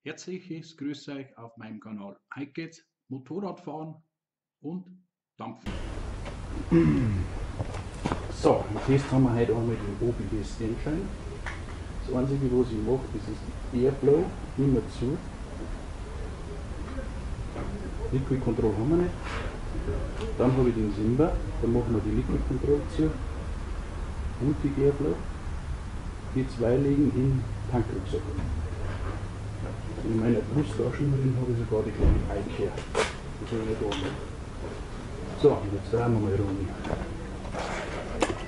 Herzliches Grüß euch auf meinem Kanal. Heute geht's Motorradfahren und Dampfen. So, im Test haben wir heute einmal den OBS-Schein. Das einzige, was ich mache, das ist die Airflow, immer zu. Liquid Control haben wir nicht. Dann habe ich den Simba, dann machen wir die Liquid Control zu und die Airflow. Die zwei liegen im Tankrucksack. In meiner Brusttasche drin habe ich sogar die kleine Eike. Das habe ich nicht oben. So, und jetzt drehen wir mal rum.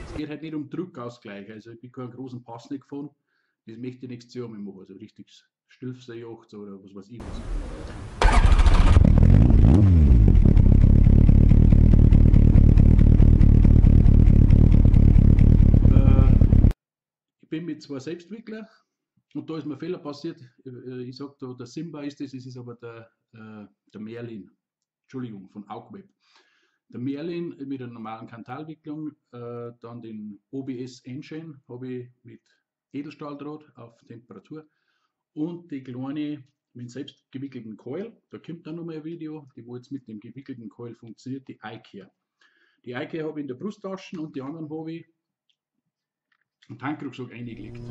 Es geht halt nicht um Druckausgleich, also ich bin keinen großen Pass nicht gefahren. Das möchte ich nächstes Jahr mal machen, also richtig Stilfserjacht oder was weiß ich was. Ich bin mit zwei Selbstwicklern und da ist mir ein Fehler passiert. Ich sage da, der Simba ist das, es ist aber der Merlin, Entschuldigung, von Augweb. Der Merlin mit einer normalen Kantalwicklung, dann den OBS Engine habe ich mit Edelstahldraht auf Temperatur und die kleine mit selbst gewickelten Coil, da kommt dann nochmal ein Video, die wo jetzt mit dem gewickelten Coil funktioniert, die iCare. Die iCare habe ich in der Brusttasche und die anderen habe ich im Tankrucksack eingelegt.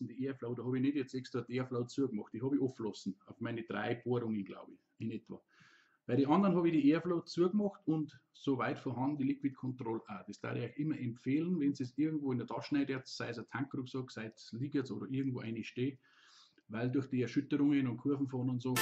Die Airflow, da habe ich nicht jetzt extra die Airflow zugemacht, die habe ich aufgelassen, auf meine 3 Bohrungen, glaube ich, in etwa. Bei den anderen habe ich die Airflow zugemacht und soweit vorhanden die Liquid Control auch. Das darf ich euch immer empfehlen, wenn ihr es irgendwo in der Tasche schneidet, sei es ein Tankrucksack, sei es liegt oder irgendwo eine steht, weil durch die Erschütterungen und Kurven fahren und so.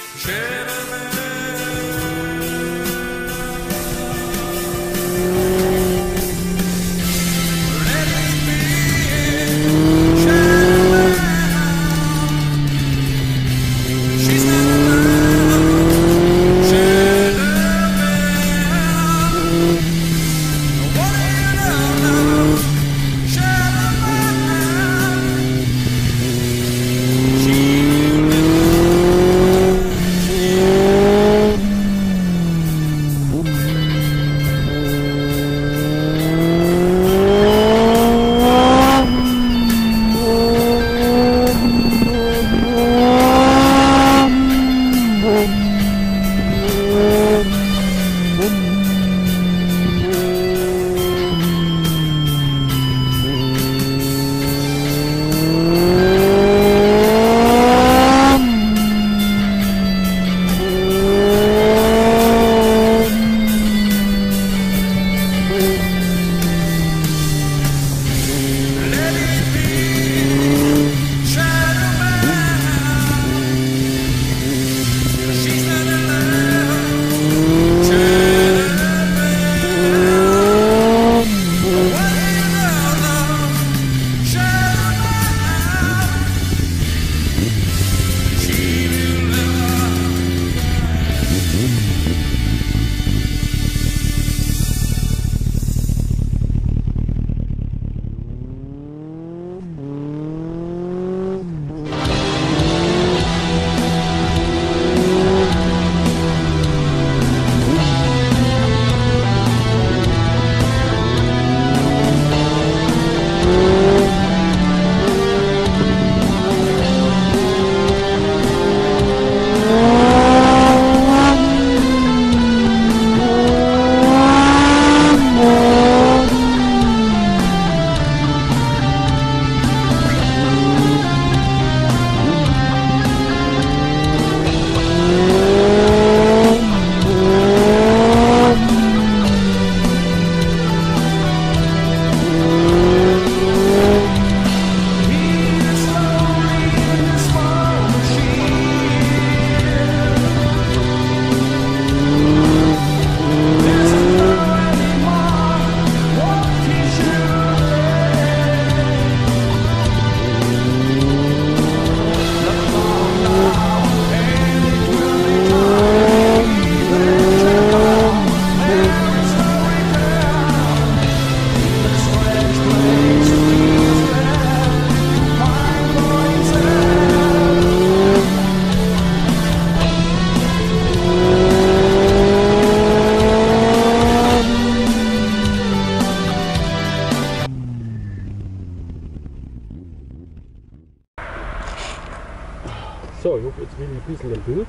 So, ich habe jetzt wieder ein bisschen im Bild.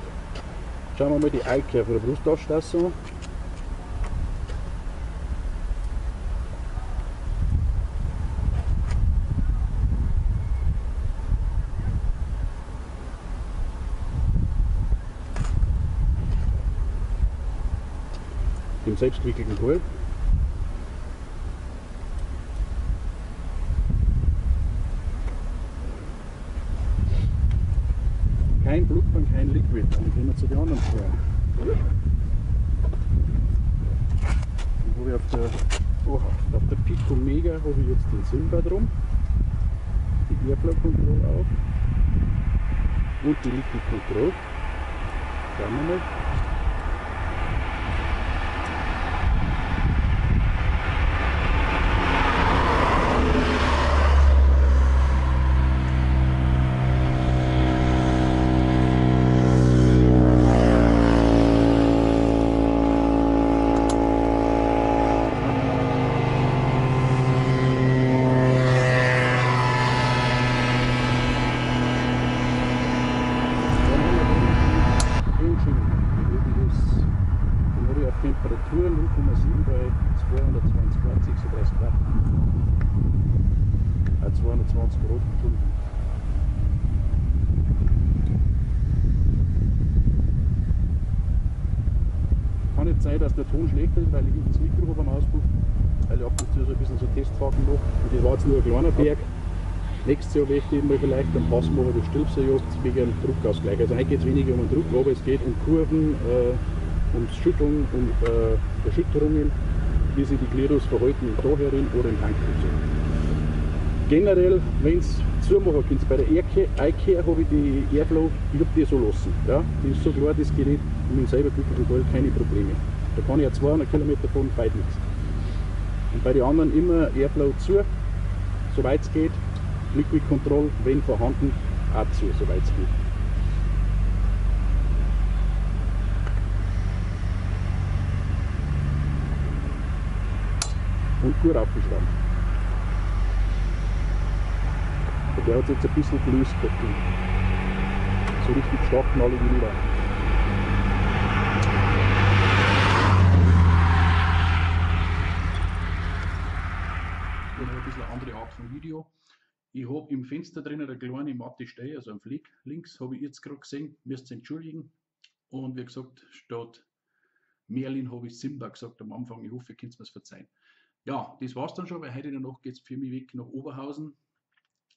Schauen wir mal die Einkehr von der Brustaufstasse an. Im selbstwickelten Kohl. Kein Blutbahn, kein Liquid. Dann gehen wir zu den anderen zwei. Dann habe ich auf der Pico Mega habe ich jetzt den Simba drum, die Airflow Control auf und die Liquid Control. Schauen wir mal. Temperatur 0,7 bei 220 Grad, 36 Grad. 220 Grad, Entschuldigung. Kann nicht sein, dass der Ton schlechter ist, weil ich das Mikro habe am Auspuff, weil ich ab und zu so ein bisschen so Testfahrten mache. Und das war jetzt nur ein kleiner Berg. Nächstes Jahr möchte ich mal vielleicht einen Pass machen, das Stilpserjagd wegen einem Druckausgleich. Also heute geht es weniger um den Druck, aber es geht um Kurven, ums Schütteln, um Erschütterungen, wie sich die Glidos verhalten im Daherin oder im Tankflugzeug. Generell, wenn es zumachen könnt, bei der Einkehr habe ich die Airflow, ich habe die so lassen. Ja? Die ist so klar, das Gerät, mit dem selber glücklichen Ball keine Probleme. Da kann ich ja 200 Kilometer fahren, weit nichts. Und bei den anderen immer Airflow zu, soweit es geht. Liquid Control, wenn vorhanden, auch zu, soweit es geht. Und gut aufgeschraubt. Der hat es jetzt ein bisschen gelöst gehabt. So richtig stark knallig wie wieder. Das ist ein bisschen eine andere Art von Video. Ich habe im Fenster drinnen eine kleine matte Steine, also ein Flick links, habe ich jetzt gerade gesehen, müsst ihr entschuldigen. Und wie gesagt, statt Merlin habe ich Simba gesagt am Anfang. Ich hoffe, ihr könnt mir es verzeihen. Ja, das war's dann schon, weil heute in der Nacht geht es für mich weg nach Oberhausen.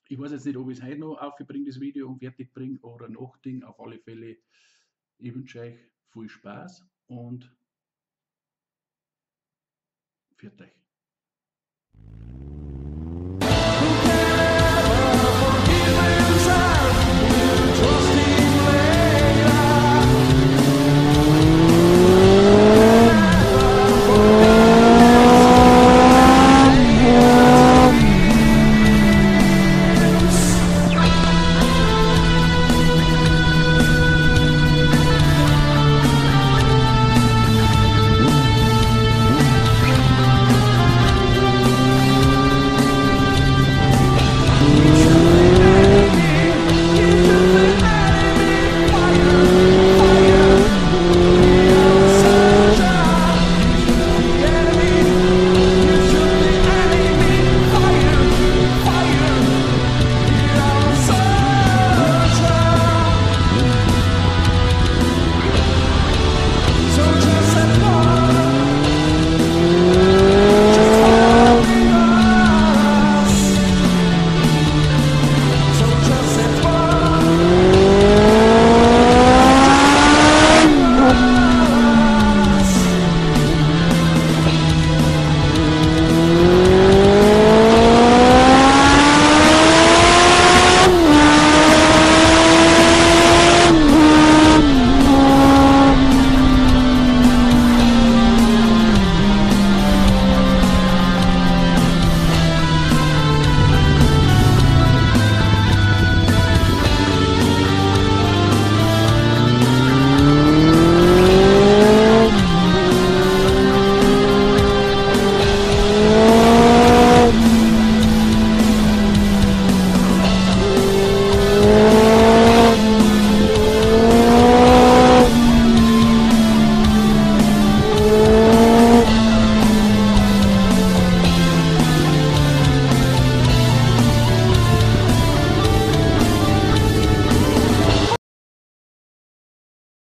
Ich weiß jetzt nicht, ob ich es heute noch aufbringe, das Video, und fertig bringe oder noch Ding. Auf alle Fälle, ich wünsche euch viel Spaß und für euch.